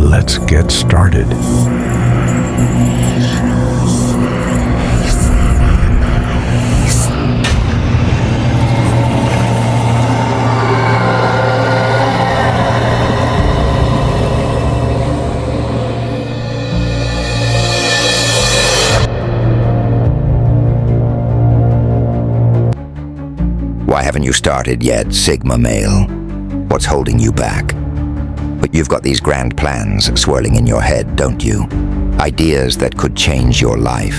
Let's get started. Why haven't you started yet, Sigma male? What's holding you back? But you've got these grand plans swirling in your head, don't you? Ideas that could change your life.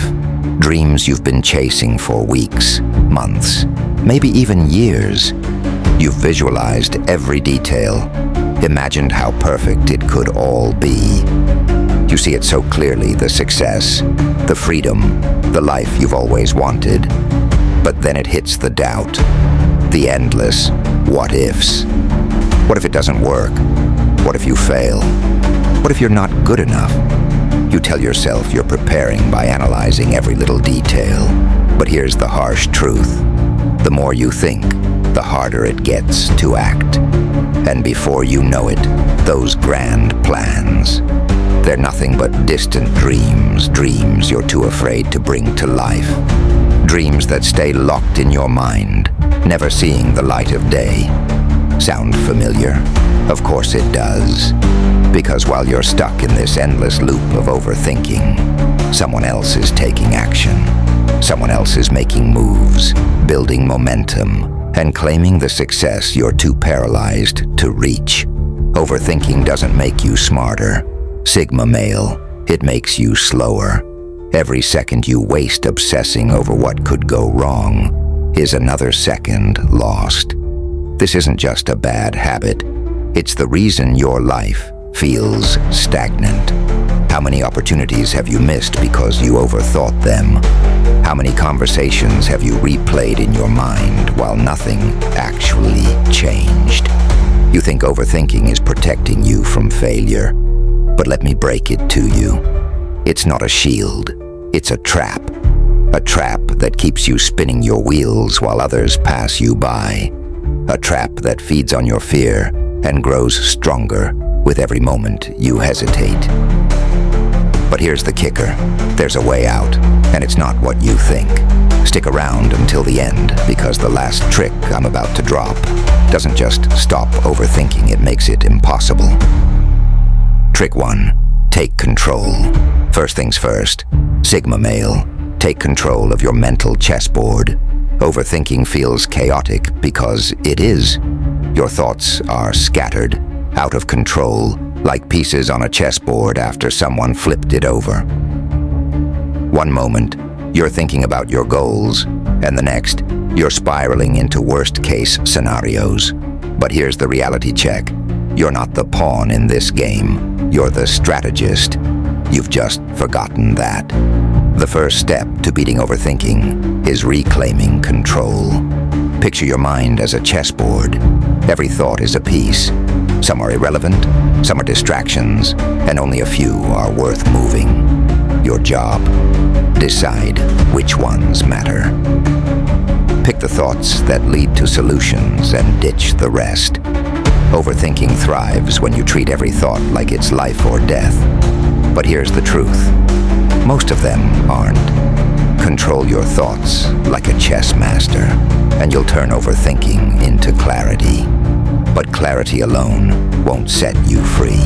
Dreams you've been chasing for weeks, months, maybe even years. You've visualized every detail, imagined how perfect it could all be. You see it so clearly, the success, the freedom, the life you've always wanted. But then it hits the doubt, the endless what-ifs. What if it doesn't work? What if you fail? What if you're not good enough? You tell yourself you're preparing by analyzing every little detail. But here's the harsh truth. The more you think, the harder it gets to act. And before you know it, those grand plans, they're nothing but distant dreams, dreams you're too afraid to bring to life. Dreams that stay locked in your mind, never seeing the light of day. Sound familiar? Of course it does. Because while you're stuck in this endless loop of overthinking, someone else is taking action. Someone else is making moves, building momentum, and claiming the success you're too paralyzed to reach. Overthinking doesn't make you smarter, Sigma male. It makes you slower. Every second you waste obsessing over what could go wrong is another second lost. This isn't just a bad habit. It's the reason your life feels stagnant. How many opportunities have you missed because you overthought them? How many conversations have you replayed in your mind while nothing actually changed? You think overthinking is protecting you from failure, but let me break it to you. It's not a shield. It's a trap that keeps you spinning your wheels while others pass you by. A trap that feeds on your fear and grows stronger with every moment you hesitate. But here's the kicker. There's a way out, and it's not what you think. Stick around until the end, because the last trick I'm about to drop doesn't just stop overthinking, it makes it impossible. Trick 1. Take control. First things first, Sigma male, take control of your mental chessboard. Overthinking feels chaotic because it is. Your thoughts are scattered, out of control, like pieces on a chessboard after someone flipped it over. One moment, you're thinking about your goals, and the next, you're spiraling into worst-case scenarios. But here's the reality check. You're not the pawn in this game. You're the strategist. You've just forgotten that. The first step to beating overthinking is reclaiming control. Picture your mind as a chessboard. Every thought is a piece. Some are irrelevant, some are distractions, and only a few are worth moving. Your job? Decide which ones matter. Pick the thoughts that lead to solutions and ditch the rest. Overthinking thrives when you treat every thought like it's life or death. But here's the truth. Most of them aren't. Control your thoughts like a chess master, and you'll turn overthinking into clarity. But clarity alone won't set you free.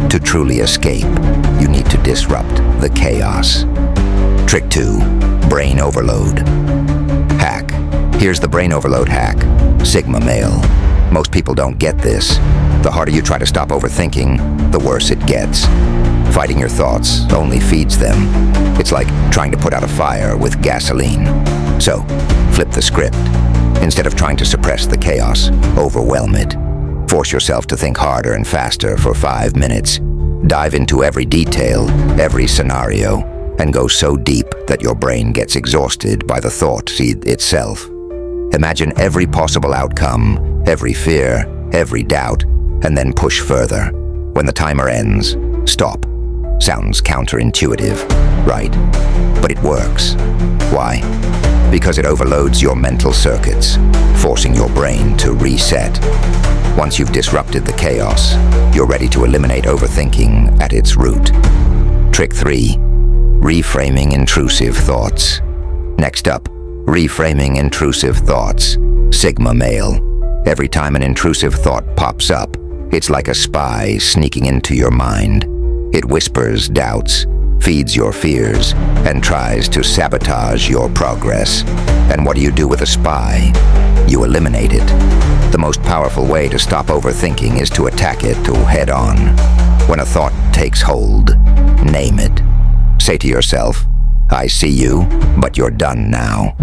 To truly escape, you need to disrupt the chaos. Trick 2. Brain overload. Hack. Here's the brain overload hack. Sigma male. Most people don't get this. The harder you try to stop overthinking, the worse it gets. Fighting your thoughts only feeds them. It's like trying to put out a fire with gasoline. So, flip the script. Instead of trying to suppress the chaos, overwhelm it. Force yourself to think harder and faster for 5 minutes. Dive into every detail, every scenario, and go so deep that your brain gets exhausted by the thought itself. Imagine every possible outcome, every fear, every doubt, and then push further. When the timer ends, stop. Sounds counterintuitive, right? But it works. Why? Because it overloads your mental circuits, forcing your brain to reset. Once you've disrupted the chaos, you're ready to eliminate overthinking at its root. Trick 3. Reframing intrusive thoughts. Next up, reframing intrusive thoughts. Sigma male. Every time an intrusive thought pops up, it's like a spy sneaking into your mind. It whispers doubts, feeds your fears, and tries to sabotage your progress. And what do you do with a spy? You eliminate it. The most powerful way to stop overthinking is to attack it head on. When a thought takes hold, name it. Say to yourself, "I see you, but you're done now."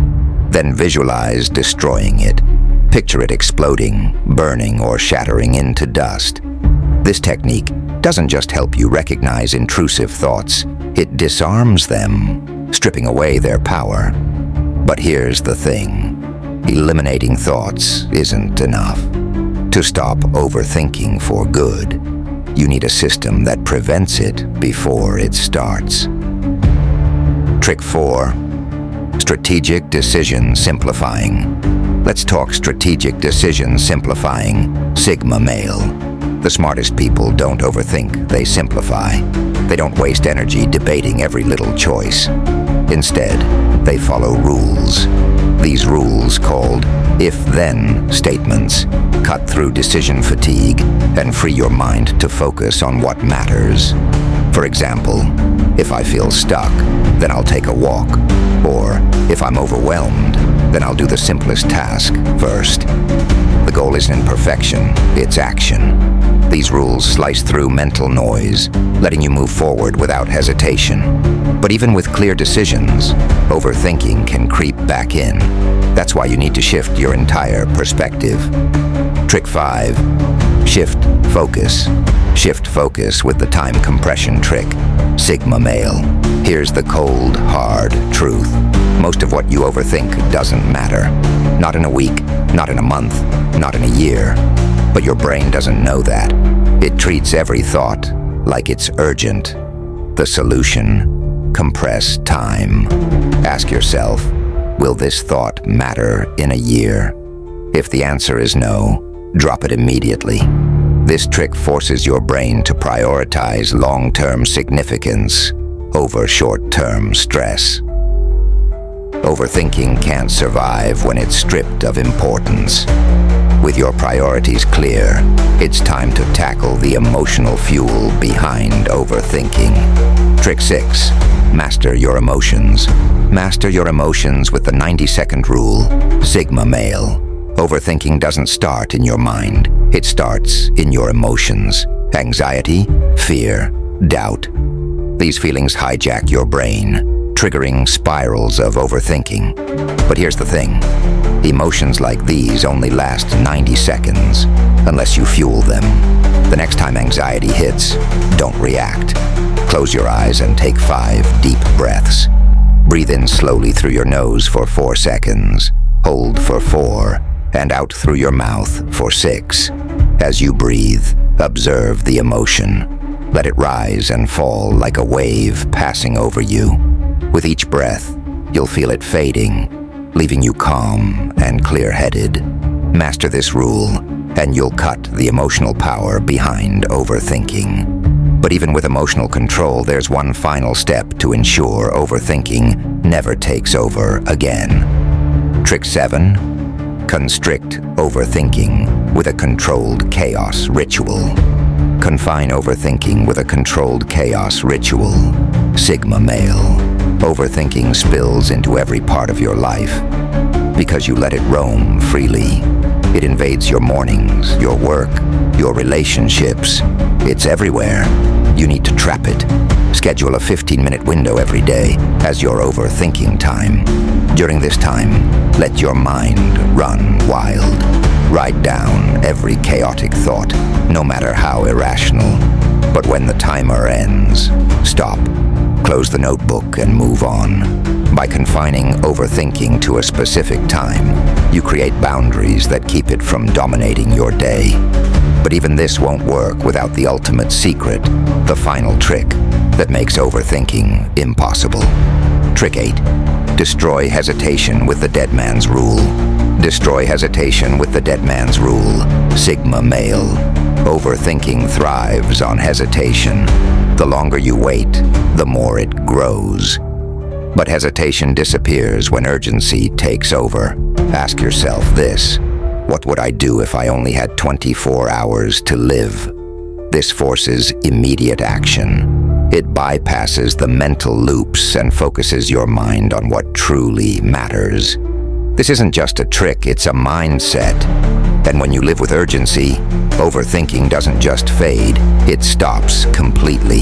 Then visualize destroying it. Picture it exploding, burning, or shattering into dust. This technique doesn't just help you recognize intrusive thoughts, it disarms them, stripping away their power. But here's the thing. Eliminating thoughts isn't enough. To stop overthinking for good, you need a system that prevents it before it starts. Trick 4. Strategic decision simplifying. Let's talk strategic decision simplifying. Sigma male. The smartest people don't overthink, they simplify. They don't waste energy debating every little choice. Instead, they follow rules. These rules, called if-then statements, cut through decision fatigue and free your mind to focus on what matters. For example, if I feel stuck, then I'll take a walk. Or if I'm overwhelmed, then I'll do the simplest task first. The goal isn't perfection, it's action. These rules slice through mental noise, letting you move forward without hesitation. But even with clear decisions, overthinking can creep back in. That's why you need to shift your entire perspective. Trick 5. Shift focus. Shift focus with the time compression trick. Sigma male. Here's the cold, hard truth. Most of what you overthink doesn't matter. Not in a week, not in a month, not in a year. But your brain doesn't know that. It treats every thought like it's urgent. The solution? Compress time. Ask yourself, will this thought matter in a year? If the answer is no, drop it immediately. This trick forces your brain to prioritize long-term significance over short-term stress. Overthinking can't survive when it's stripped of importance. With your priorities clear, it's time to tackle the emotional fuel behind overthinking. Trick 6. Master your emotions. Master your emotions with the 90-second rule. Sigma male. Overthinking doesn't start in your mind. It starts in your emotions. Anxiety, fear, doubt. These feelings hijack your brain, triggering spirals of overthinking. But here's the thing. Emotions like these only last 90 seconds, unless you fuel them. The next time anxiety hits, don't react. Close your eyes and take 5 deep breaths. Breathe in slowly through your nose for 4 seconds. Hold for 4, and out through your mouth for 6. As you breathe, observe the emotion. Let it rise and fall like a wave passing over you. With each breath, you'll feel it fading, leaving you calm and clear-headed. Master this rule, and you'll cut the emotional power behind overthinking. But even with emotional control, there's one final step to ensure overthinking never takes over again. Trick 7. Constrict overthinking with a controlled chaos ritual. Confine overthinking with a controlled chaos ritual. Sigma male. Overthinking spills into every part of your life. Because you let it roam freely. It invades your mornings, your work, your relationships. It's everywhere. You need to trap it. Schedule a 15-minute window every day as your overthinking time. During this time, let your mind run wild. Write down every chaotic thought, no matter how irrational. But when the timer ends, stop. Close the notebook and move on. By confining overthinking to a specific time, you create boundaries that keep it from dominating your day. But even this won't work without the ultimate secret, the final trick that makes overthinking impossible. Trick 8. Destroy hesitation with the dead man's rule. Destroy hesitation with the dead man's rule, Sigma male. Overthinking thrives on hesitation. The longer you wait, the more it grows. But hesitation disappears when urgency takes over. Ask yourself this: what would I do if I only had 24 hours to live? This forces immediate action. It bypasses the mental loops and focuses your mind on what truly matters. This isn't just a trick, it's a mindset. And when you live with urgency, overthinking doesn't just fade, it stops completely.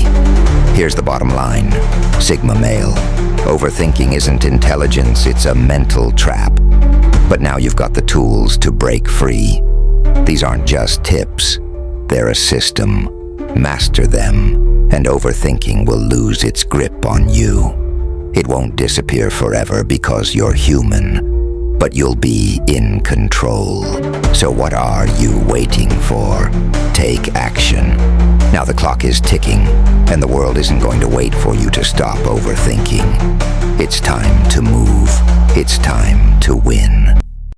Here's the bottom line, Sigma male. Overthinking isn't intelligence, it's a mental trap. But now you've got the tools to break free. These aren't just tips, they're a system. Master them, and overthinking will lose its grip on you. It won't disappear forever because you're human, but you'll be in control. So what are you waiting for? Take action. Now the clock is ticking, and the world isn't going to wait for you to stop overthinking. It's time to move. It's time to win.